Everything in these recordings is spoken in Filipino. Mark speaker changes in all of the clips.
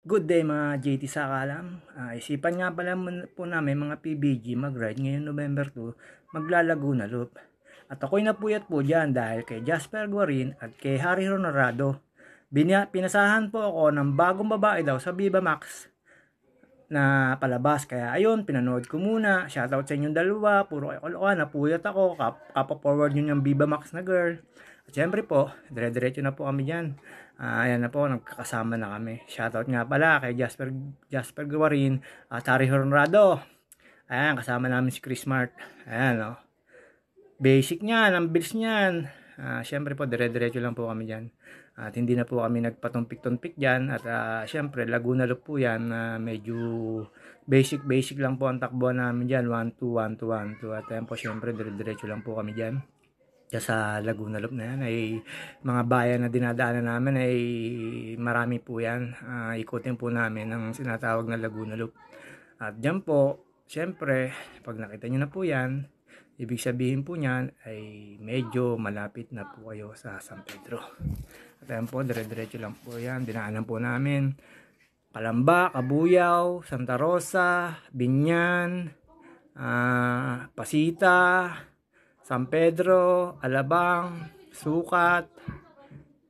Speaker 1: Good day mga JT Sakalam. Isipan nga pala po namin mga PBG mag-ride ngayong November 2, maglalaguna Loop. At ako'y napuyat po dyan dahil kay Jasper Guarin at kay Harry Honorado. Pinasahan po ako ng bagong babae daw sa Viva Max na palabas. Kaya ayun, pinanood ko muna. Shoutout sa inyong dalawa. Puro kayo kalokohan. Napuyat ako. Kapa-forward nyo yung Viva Max na girl. At syempre po, dire-diretso na po kami dyan. Ayan na po, nagkakasama na kami. Shoutout nga pala kay Jasper Guarin at Harry Hornado. Ayan, kasama namin si Chris Smart. Ayan, oh. Basic niyan, ang bilis niyan. Syempre po, dire-diretso lang po kami dyan. At hindi na po kami nagpatumpik-tumpik dyan. At syempre, Laguna Loop po yan. Medyo basic lang po ang takbuhan namin dyan. 1-2, 1-2, 1-2. At ayan po, syempre, dire-diretso lang po kami dyan. Kaya sa Laguna Loop na yan ay mga bayan na dinadaanan namin ay marami po yan. Ikutin po namin ang sinatawag na Laguna Loop. At dyan po, syempre, pag nakita nyo na po yan, ibig sabihin po niyan ay medyo malapit na po kayo sa San Pedro. At ayan po, dire-diretso lang po yan. Dinaanan po namin Calamba, Cabuyao, Santa Rosa, Binyan, Pasita, San Pedro, Alabang, Sukat.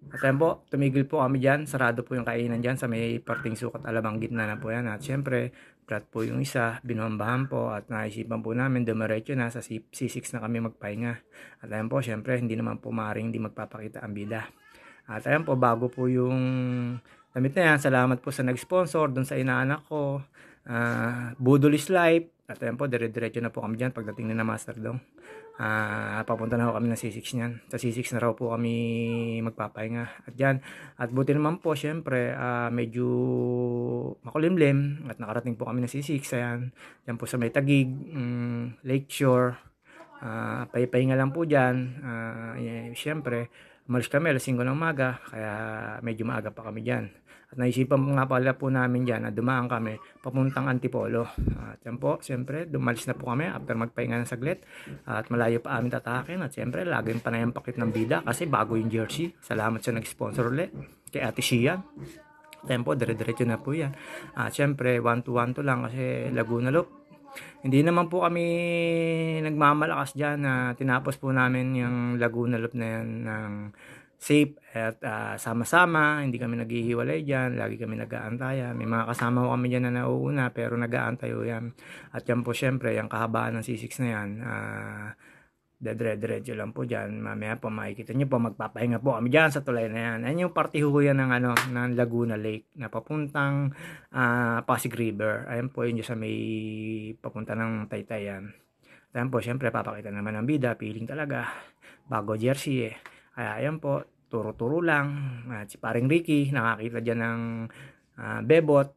Speaker 1: At ayan po, tumigil po kami dyan. Sarado po yung kainan dyan sa may parting Sukat, Alabang, gitna na po yan. At syempre, flat po yung isa, binombahan po at naisipan po namin dumiretso na sa C6 na kami magpahinga. At ayan po, syempre hindi naman po maaaring hindi magpapakita ang bida. At ayan po, bago po yung damit na yan, salamat po sa nag-sponsor dun sa inaanak ko, Budulis Life. At ayan po, dire-diretso na po kami dyan pagdating na Master Dong. Papunta na ho kami ng C6 niyan. Sa C6 na raw po kami magpapahinga. At dyan, at buti naman po, syempre, medyo makulimlim at nakarating po kami ng C6. Ayan, dyan po sa may Tagig, Lakeshore. Pahinga lang po dyan. Syempre, umalis kami alas 5 ng umaga, kaya medyo maaga pa kami dyan. At naisipan nga pala po namin dyan na dumaan kami papuntang Antipolo. At yan po, siyempre, dumalis na po kami after magpahinga ng saglit. At malayo pa amin tatakin. At siyempre, laging panayampakit ng bida kasi bago yung jersey. Salamat sa nag-sponsor ulit kay Ate Shian. Tempo, dire-diretso na po yan. At siyempre, 1-2-1 lang kasi Laguna Loop. Hindi naman po kami nagmamalakas dyan na tinapos po namin yung Laguna Loop na yan ng safe at sama-sama, hindi kami naghihiwalay dyan, lagi kami nag-aantayan. May mga kasama ko kami dyan na nauuna pero nag-aantayo yan. At yan po syempre, yung kahabaan ng C6 na yan, dire-diretso lang po dyan. Mamaya po makikita nyo po, magpapahinga po kami dyan sa tulay na yan. Yan yung party ho yan ng Laguna Lake na papuntang Pasig River. Ayan po yun sa may papunta ng Taytayan. Ayan po, syempre papakita naman ng bida, feeling talaga. Bago jersey eh. Ayan po, turo-turo lang. At si paring Ricky, nakakita dyan ng bebot.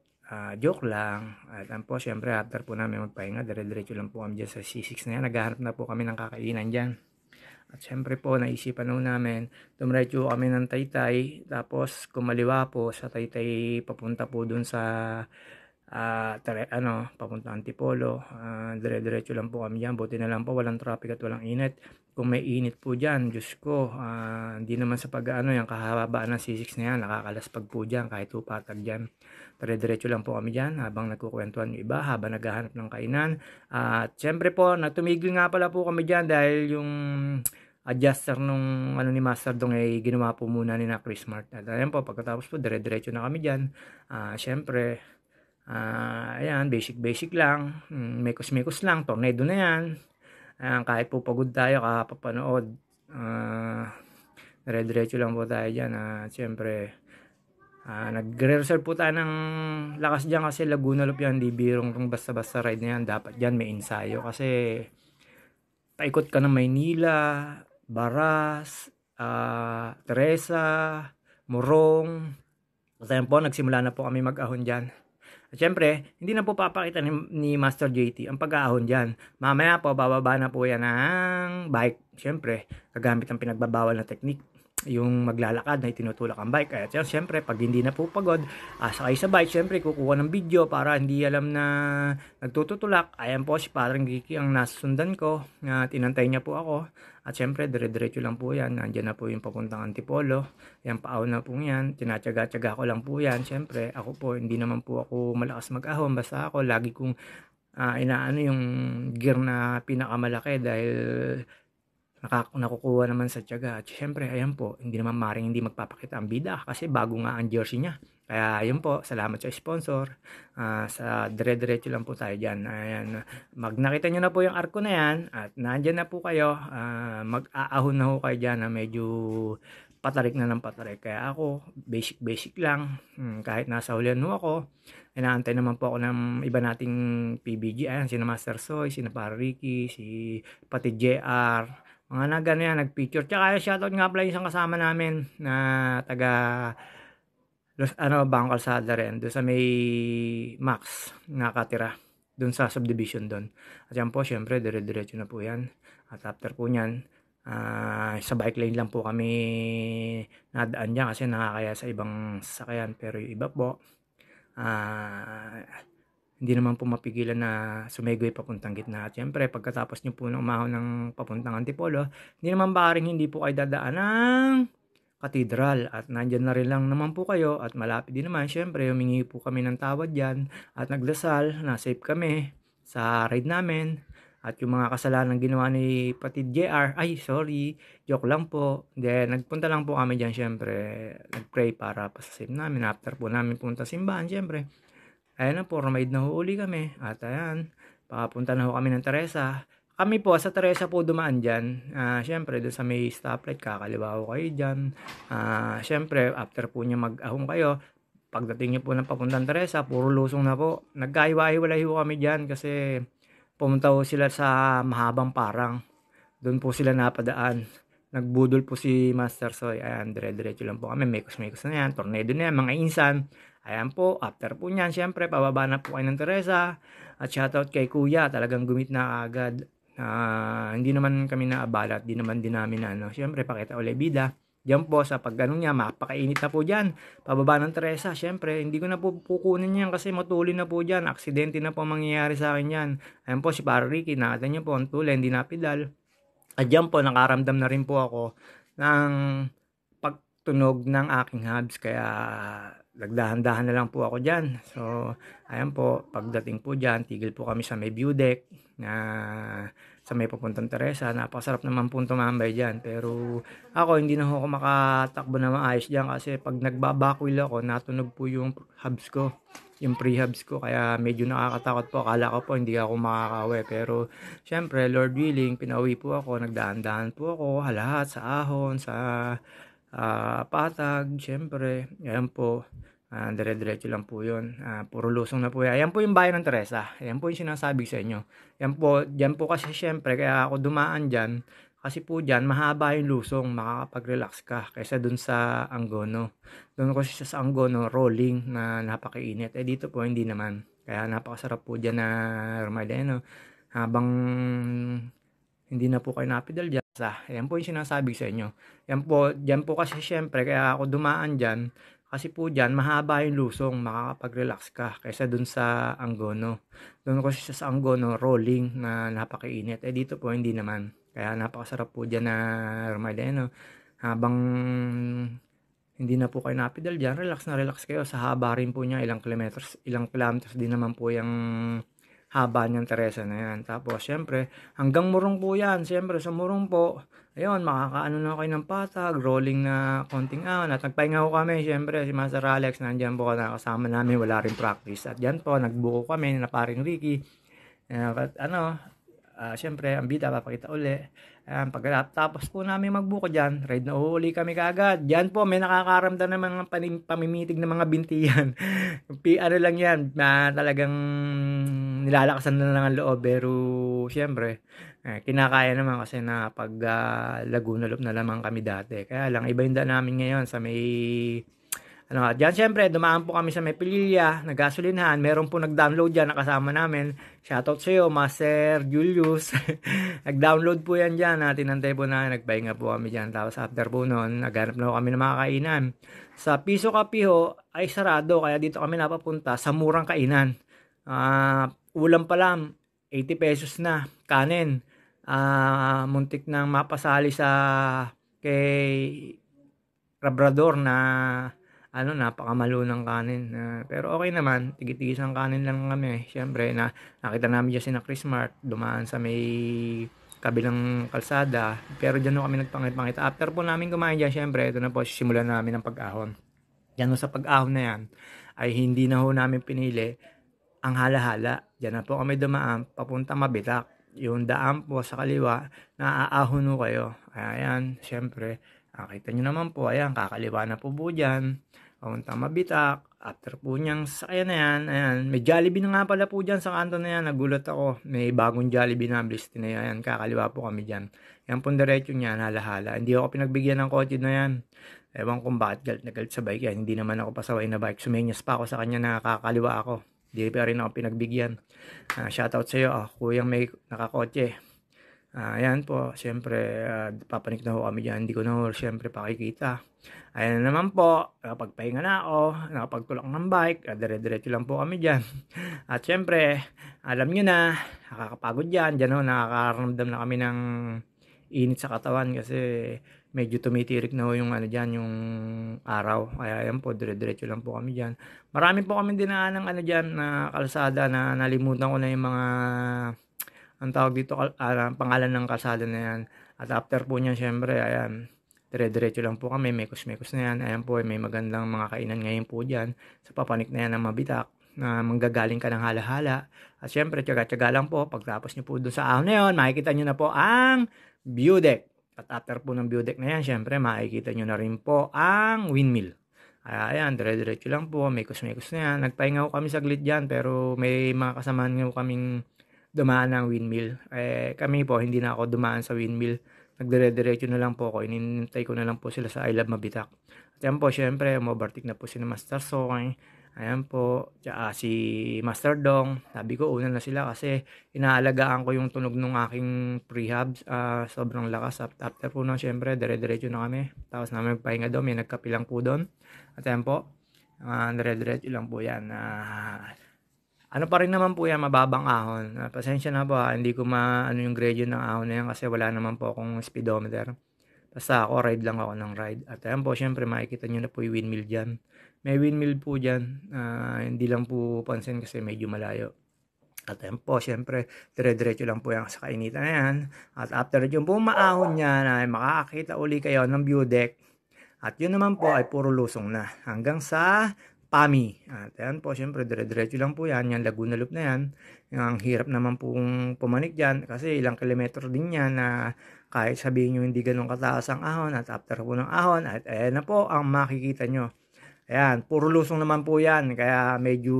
Speaker 1: Joke lang. At po, syempre, after po namin magpahinga, dire-diretso lang po kami dyan sa C6 na yan. Naghahanap na po kami ng kakainan dyan. At syempre po, naisipan po namin, dumiretso kami ng Taytay. Tapos, kumaliwa po sa Taytay, papunta po dun sa papunta Antipolo. Dire-diretso lang po kami dyan. Buti na lang po, walang traffic at walang init. Kung may init po dyan, Diyos ko, hindi naman sa yung kahabaan ng C6 na yan, nakakalaspag po dyan, kahit upatag dyan. Dire-diretso lang po kami dyan habang nagkukwentuhan yung iba, habang naghahanap ng kainan. At syempre po, natumigil nga pala po kami dyan dahil yung adjuster nung ni Master Dong ay ginawa po muna ni na Chris Smart. At ayan po, pagkatapos po, dire-diretso na kami dyan. Syempre, ayan, basic lang, mekos lang, tornado na yan. Kahit po pagod tayo kapapanood, dire-diretso lang po tayo dyan. Siyempre, nagre-reserve po tayo ng lakas dyan kasi Laguna Loop yan, di birong basta-basta ride na yan. Dapat dyan may ensayo kasi paikot ka ng Maynila, Baras, Teresa, Morong. At ayan po, nagsimula na po kami mag-ahon dyan. At syempre, hindi na po papakita ni Master JT ang pag-aahon dyan. Mamaya po, bababa na po yan ng bike. Syempre, gagamit ang pinagbabawal na technique. yung maglalakad na tinutulak ang bike. Kaya siyempre, pag hindi na po pagod, sakay sa bike, siyempre kukuha ng video para hindi alam na nagtututulak. Ayan po si Paring Ricky ang nasusundan ko. Tinantay niya po ako. At siyempre, dire-diretso lang po yan. Nandiyan na po yung papuntang Antipolo. Yan, paaw na po yan. Tinatyaga-tyaga ko lang po yan. Siyempre, ako po, hindi naman po ako malakas mag-ahon. Basta ako, lagi kong inaano yung gear na pinakamalaki dahil nakukuha naman sa tiyaga. At syempre, ayan po, hindi naman maring hindi magpapakita ang bida kasi bago nga ang jersey niya. Kaya ayun po, salamat sa sponsor. Sa dire-diretso lang po tayo dyan. Ayan, nakita nyo na po yung arko na yan at nandyan na po kayo. Mag-aahon na ho kayo dyan na medyo patarik na ng patarik. Kaya ako, basic lang. Kahit nasa hulihan ho ako, inaantay naman po ako ng iba nating PBG. Ayan, sina Master Soy, sina Para Ricky, si pati JR. Mga na gano'n, nag-picture. Tsaka shoutout nga pala yung isang kasama namin na taga Bangkal Kalsada rin. Doon sa may Max nakatira. Doon sa subdivision doon. At yan po, syempre, dire-diretso na po yan. At after po nyan, sa bike lane lang po kami nadaan dyan kasi nakakaya sa ibang sasakyan. Pero yung iba po, hindi naman po mapigilan na sumegoy papuntang gitna. At syempre, pagkatapos nyo po ng umahon ng papuntang Antipolo, hindi naman baring hindi po kayo dadaan ng Katedral. At nandyan na rin lang naman po kayo at malapit din naman. Syempre, humingi po kami ng tawad dyan at nagdasal na safe kami sa ride namin. At yung mga kasalanan ginawa ni Patid JR, ay sorry, joke lang po. Then, nagpunta lang po kami dyan, syempre, nag-pray para pasasave namin. After po namin punta simbahan, syempre, ayan na po, ride na ho uli kami. At ayan, papunta na ho kami ng Teresa. Kami po, sa Teresa po dumaan dyan. Syempre, doon sa may stoplight, kakaliwa ho kayo dyan. Syempre, after po niya mag-ahong kayo, pagdating niyo po ng papuntang Teresa, puro lusong na po. Nagkaiwa-iwalay ho kami dyan kasi pumunta ho sila sa mahabang parang. Doon po sila napadaan. Nagbudol po si Master Soy. Ayan, dire-diretso lang po kami. Mekos-mekos na yan. Tornado na yan, mga insan. Ayan po, after po nyan, syempre, pababa na po kayo ng Teresa. At shoutout kay Kuya, talagang gumit na agad. Hindi naman kami naabala at di naman din namin syempre, pakita ulit bida. Diyan po sa pag ganun niya, mapakainit na po dyan. Pababa ng Teresa, syempre, hindi ko na po pukunin yan kasi matulin na po dyan. Aksidente na po mangyayari sa akin yan. Ayan po si Para Ricky, nakita niyo po, ang tulin, hindi napidal. At diyan po, nakaramdam na rin po ako ng pagtunog ng aking hubs. Kaya, nagdahan-dahan na lang po ako dyan. So, ayan po, pagdating po dyan, tigil po kami sa may view deck na sa may papuntang Teresa. Napakasarap naman po tumambay dyan. Pero ako, hindi na ako makatakbo na maayos dyan kasi pag nagbabakwil ako, natunog po yung hubs ko, yung pre-hubs ko. Kaya medyo nakakatakot po. Akala ko po hindi ako makakawi. Pero syempre, Lord willing, pinauwi po ako. Nagdaan-daan po ako lahat sa ahon, sa patag, syempre. Ayan po. Dire-diretso lang po yun. Puro lusong na po yan. Ayan po yung bayan ng Teresa. Ayan po yung sinasabi sa inyo. Ayan po, dyan po kasi syempre, kaya ako dumaan dyan. Kasi po dyan, mahaba yung lusong, makakapag-relax ka. Kaysa dun sa Angono. Doon ko siya sa Angono, rolling na napakainit. Dito po, hindi naman. Kaya napakasarap po dyan na Ramadeno. Habang hindi na po kayo napidal dyan. Ayan po yung sinasabi sa inyo. Ayan po, dyan po kasi syempre, kaya ako dumaan dyan. Kasi po dyan, mahaba yung lusong, makakapag-relax ka kaysa dun sa Angono. Doon ko siya sa Angono, rolling na napakainit. Dito po, hindi naman. Kaya napakasarap po dyan na Ramadeno. Habang hindi na po kayo napidal dyan, relax na relax kayo. Sa haba rin po niya, ilang kilometers din naman po yung haba niyang Teresa na yan. Tapos, syempre, hanggang Murong po yan. Syempre, sa Murong po, ayun, makakaano na kayo ng patag, rolling na konting At nagpahinga ko kami, syempre, si Master Alex, nandyan po kasama namin, wala rin practice. At yan po, nagbuko kami na Paring Ricky. Syempre, ang bida, papakita uli. Pagkatapos po namin magbuko dyan, ride na uli kami kaagad. Dyan po, may nakakaramdam ng mga pamimitig ng mga bintiyan. Ano lang yan, talagang nilalakasan na lang ang loob. Pero, syempre, kinakaya naman kasi na pag Laguna Loop na lamang kami dati. Kaya lang, iba yung daan namin ngayon sa may Ano, at dyan syempre, dumaan po kami sa may Pililya, naggasolinahan. Meron po nag-download dyan, nakasama namin. Shoutout sa iyo, Master Julius. Nag-download po yan dyan. Tinantay po na, nagpahinga po kami dyan. Tapos after po noon, naghanap na po kami ng mga kainan. Sa Piso Kapiho ay sarado, kaya dito kami napapunta sa murang kainan. Ulam pa lang, 80 pesos na. Kanin, muntik nang mapasali sa kay Labrador na napakamalo ng kanin. Pero okay naman, tigit-tigis ang kanin lang kami. Siyempre, nakita namin dyan si na Chris Mart, dumaan sa may kabilang kalsada. Pero dyan kami nagpangit-pangit. After po namin kumain dyan, siyempre, ito na po, simulan namin ang pag-ahon. Dyan sa pag-ahon na yan, ay hindi na ho namin pinili ang hala-hala. Dyan na po kami dumaan, papunta Mabitak. Yung daan po sa kaliwa, naaahon ho kayo. Ayan, siyempre, kita nyo naman po, ayan, kakaliwa na po dyan. Papunta Mabitak. After po niyang sasakyan na yan, ayan, may Jollibee na nga pala po dyan sa kanto na yan. Nagulat ako, may bagong Jollibee na bilis na yan. Ayan, kakaliwa po kami dyan. Yan pong diretso niyan, hala-hala. Hindi ako pinagbigyan ng kotse na yan. Ewan kung bakit galit na galit sa bike yan. Hindi naman ako pasaway na bike. Sumenyas pa ako sa kanya na kakaliwa ako. Hindi pa rin ako pinagbigyan. Shoutout sa iyo, kuyang may nakakotse. Ayan po, siyempre, papanik na ho kami dyan. Hindi ko na ho, siyempre, pakikita. Ayan naman po, nakapagpahinga na ako, nakapagtulak ng bike, dire-diretso lang po kami dyan. At siyempre, alam nyo na, nakakapagod dyan. Dyan ho, nakakaramdam na kami ng init sa katawan kasi medyo tumitirik na ho yung dyan, yung araw. Kaya ayan po, dire-diretso lang po kami dyan. Marami po kami dinaan ng dyan na kalsada na nalimutan ko na yung mga ang tawag dito, pangalan ng kalsada na yan. At after po niyan, syempre, ayan, dire-diretso lang po kami, mekos-mekos na yan. Ayan po, may magandang mga kainan ngayon po dyan. Sa papanik na yan ng Mabitak, na manggagaling ka ng hala-hala. At syempre, tsaga-tsaga lang po, pagtapos nyo po doon sa ahon na yun, makikita nyo na po ang view deck. At after po ng view deck na yan, syempre, makikita nyo na rin po ang windmill. Ayan, dire-diretso lang po, mekos-mekos na yan. Nagpahinga ko kami saglit dyan, pero may mga kasamaan nyo kaming dumaan ng windmill. Kami po, hindi na ako dumaan sa windmill. Nagdire-diretso na lang po ako. Inintay ko na lang po sila sa I Love Mabitak. At yan po, syempre, umovertake na po si Master Soy. Ayan po, tsaka si Master Dong. Sabi ko, una na sila kasi inaalagaan ko yung tunog ng aking prehabs. Sobrang lakas. After po na, syempre, dire-diretso na kami. Tapos namin magpahinga daw, may nagkapilang po doon. At yan po, dire-diretso lang po yan. Ano pa rin naman po yan, mababang ahon. Pasensya na po hindi ko yung grade yun ng ahon na yan kasi wala naman po akong speedometer. Basta ako, ride lang ako ng ride. At ayan po, syempre makikita nyo na po yung windmill dyan. May windmill po dyan. Hindi lang po pansin kasi medyo malayo. At ayan po, syempre, dire-diretso lang po yan sa kainitan na yan. At after yung po maahon niya, ay makakakita uli kayo ng view deck. At yun naman po ay puro lusong na. Hanggang sa Pami. At ayan po, syempre, dire-diretso lang po yan. Yan, Laguna Loop na yan. Ang hirap naman pong pumanik dyan kasi ilang kilometro din yan na kahit sabihin nyo hindi ganun kataas ang ahon. At after po ng ahon, at ayan na po ang makikita nyo. Ayan, puro lusong naman po yan. Kaya medyo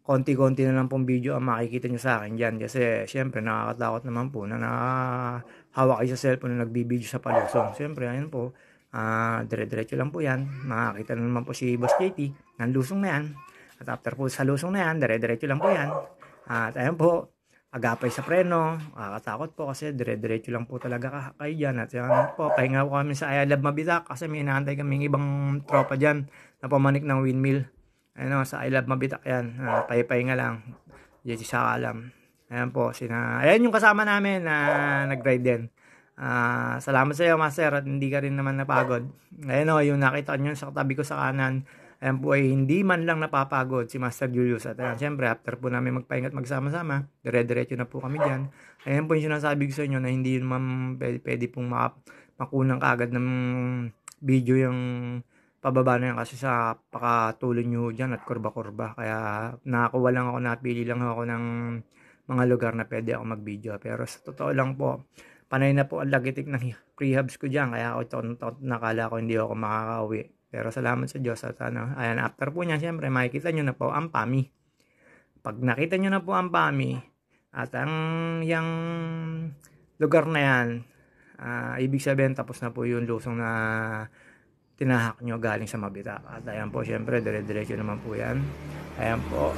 Speaker 1: konti-konti na lang pong video ang makikita nyo sa akin dyan. Kasi syempre, nakakatakot naman po na nakahawak kayo sa cellphone na nagbibideo sa palusong. Syempre, ayan po. Dire-diretso lang po yan. Makakita na naman po si Boss JT ng lusong na yan. At after po sa lusong na yan, dire-diretso lang po yan. At ayan po, agapay sa preno. Kakatakot po kasi dire-diretso lang po talaga kayo dyan. At yan po, pahinga po kami sa I Love Mabitak kasi may inaantay kaming ibang tropa dyan na pumanik ng windmill. Ayun, sa I Love Mabitak yan. Pahinga lang. Jesse Sakalam. Ayan po, ayan yung kasama namin na nag-ride din. Salamat sa iyo, Master, at hindi ka rin naman napagod. Ayun yung nakita nyo sa katabi ko sa kanan, ayan po ay hindi man lang napapagod si Master Julius. At ayan, syempre, after po namin magpahinga at magsama-sama, dire-diretso na po kami dyan. Ayan po yung sinasabi ko sa inyo na hindi naman pwede pong makunang kaagad ng video yung pababa na yan kasi sa pakatuloy nyo dyan at kurba-kurba. Kaya nakakuha lang ako, napili lang ako ng mga lugar na pwede ako mag-video. Pero sa totoo lang po, panay na po ang lagitik ng prehabs ko dyan. Kaya ako nakala ko hindi ako makakauwi. Pero salamat sa Diyos. At ayan, after po niya, syempre, makikita nyo na po ang Pami. Pag nakita nyo na po ang Pami, at ang yung lugar na yan, ibig sabihin, tapos na po yung lusong na tinahak nyo galing sa Mabita. At ayan po, syempre, dire-diretso naman po yan. Ayan po,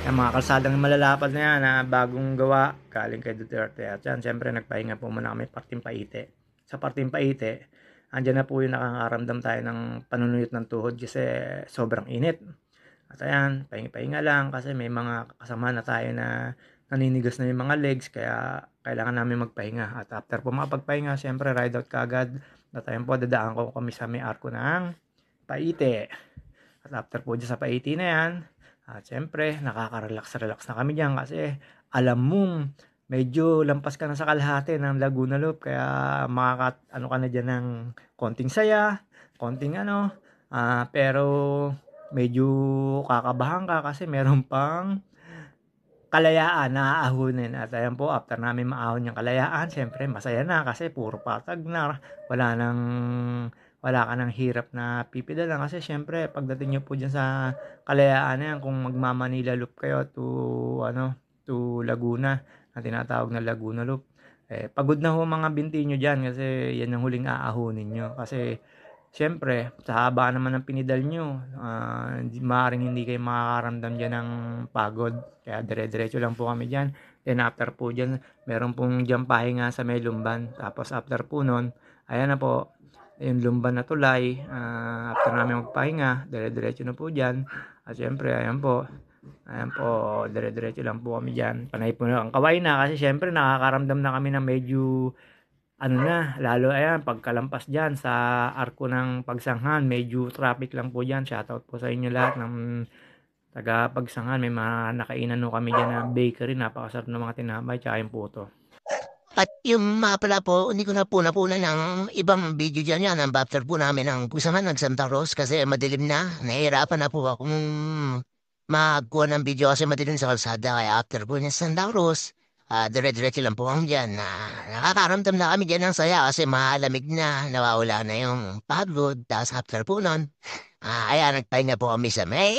Speaker 1: yung mga kalsadang malalapad na yan na bagong gawa galing kay Duterte. At yan, syempre, nagpahinga po muna kami parting Paite. Sa parting Paite, andyan na po yung nakakaramdam tayo ng panunuyot ng tuhod kasi sobrang init. At ayan, pahinga-pahinga lang kasi may mga kasama na tayo na naninigas na yung mga legs kaya kailangan namin magpahinga. At after po makapagpahinga, syempre ride out kaagad. At ayan po, dadaan ko kami sa may arko ng Paite. At after po dyan sa Paite na yan, at syempre, nakaka-relax na kami dyan kasi alam mong medyo lampas ka na sa kalahati ng Laguna Loop kaya ano ka na dyan ng konting saya, konting pero medyo kakabahan ka kasi meron pang kalayaan na aahunin. At ayan po, after namin maahon yung kalayaan, syempre masaya na kasi puro patag na, wala ka ng hirap na pipida lang kasi syempre pagdating nyo po dyan sa kalayaan na yan, kung magmamanila loop kayo to Laguna na tinatawag na Laguna Loop, pagod na ho mga binti nyo dyan kasi yan ang huling aahunin nyo kasi syempre sa haba naman ng pinidal nyo, maaaring hindi kayo makakaramdam dyan ng pagod kaya dire-diretso lang po kami dyan. Then after po dyan meron pong dyan pahinga sa may Lumban, tapos after po nun ayan na po yung Lumban na tulay. After namin magpahinga, dire-diretso na po dyan. At syempre, ayan po, dire-diretso lang po kami dyan. Panay po na ang kaway na kasi syempre nakakaramdam na kami na medyo, lalo ayan, pagkalampas dyan sa arko ng Pagsanghan, medyo traffic lang po dyan. Shoutout po sa inyo lahat ng taga Pagsanghan. May mga nakainan no kami dyan na bakery, napakasarap ng mga tinapay, tsaka yung puto.
Speaker 2: At yung mga pala po, hindi ko na po napuna ng ibang video dyan yan. Ang after po namin ng Kusaman ng Santa Cruz kasi madilim na. Nahihirapan na po akong magkuha ng video kasi madilim sa kalsada. Kaya after po ng Santa Cruz, dire-diretso lang po ang dyan. Nakakaramdam na kami dyan ng saya kasi malamig na, nawawala na yung pagod. Tapos after po nun, ayan, nagpahinga po kami sa may